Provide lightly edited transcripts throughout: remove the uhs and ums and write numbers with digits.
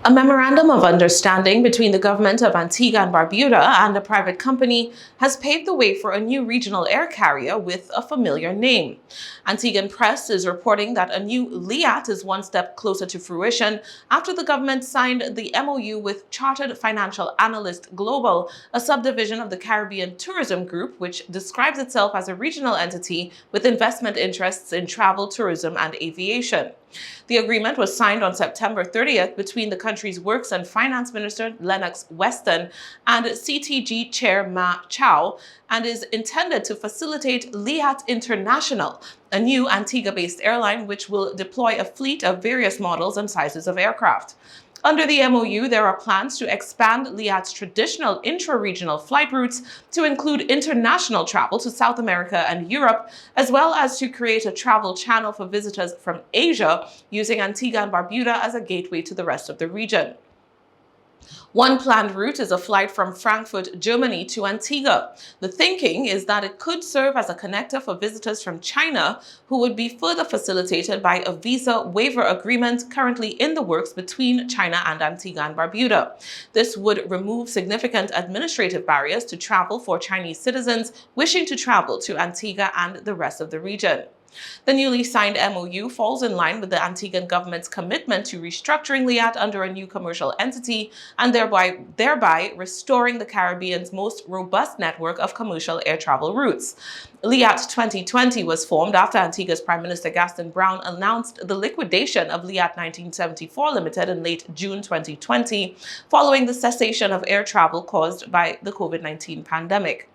A memorandum of understanding between the government of Antigua and Barbuda and a private company has paved the way for a new regional air carrier with a familiar name. Antiguan press is reporting that a new LIAT is one step closer to fruition after the government signed the MOU with Chartered Financial Analyst Global, a subdivision of the Caribbean Tourism Group, which describes itself as a regional entity with investment interests in travel, tourism, and aviation. The agreement was signed on September 30th between the country's Works and Finance Minister Lennox Weston and CTG Chair Ma Chow and is intended to facilitate LIAT International, a new Antigua-based airline which will deploy a fleet of various models and sizes of aircraft. Under the MOU, there are plans to expand LIAT's traditional intra-regional flight routes to include international travel to South America and Europe, as well as to create a travel channel for visitors from Asia, using Antigua and Barbuda as a gateway to the rest of the region. One planned route is a flight from Frankfurt, Germany to Antigua. The thinking is that it could serve as a connector for visitors from China, who would be further facilitated by a visa waiver agreement currently in the works between China and Antigua and Barbuda. This would remove significant administrative barriers to travel for Chinese citizens wishing to travel to Antigua and the rest of the region. The newly signed MOU falls in line with the Antiguan government's commitment to restructuring LIAT under a new commercial entity and thereby restoring the Caribbean's most robust network of commercial air travel routes. LIAT 2020 was formed after Antigua's Prime Minister Gaston Brown announced the liquidation of LIAT 1974 Limited in late June 2020, following the cessation of air travel caused by the COVID-19 pandemic.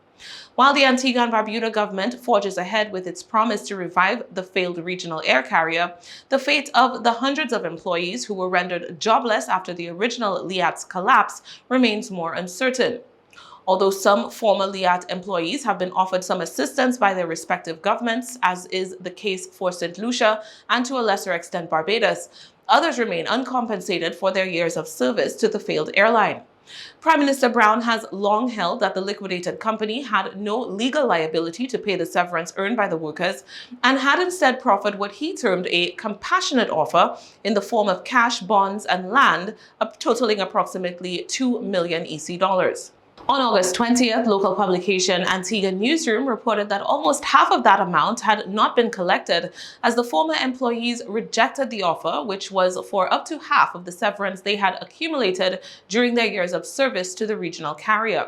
While the Antigua and Barbuda government forges ahead with its promise to revive the failed regional air carrier, the fate of the hundreds of employees who were rendered jobless after the original LIAT's collapse remains more uncertain. Although some former LIAT employees have been offered some assistance by their respective governments, as is the case for St. Lucia and to a lesser extent Barbados, others remain uncompensated for their years of service to the failed airline. Prime Minister Brown has long held that the liquidated company had no legal liability to pay the severance earned by the workers and had instead proffered what he termed a compassionate offer in the form of cash, bonds, and land, totaling approximately $2 million EC dollars. On August 20th, local publication Antigua Newsroom reported that almost half of that amount had not been collected as the former employees rejected the offer, which was for up to half of the severance they had accumulated during their years of service to the regional carrier.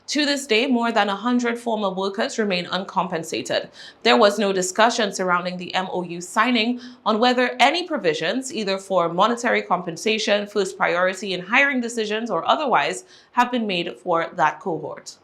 To this day, more than 100 former workers remain uncompensated. There was no discussion surrounding the MOU signing on whether any provisions, either for monetary compensation, first priority in hiring decisions, or otherwise, have been made for that cohort.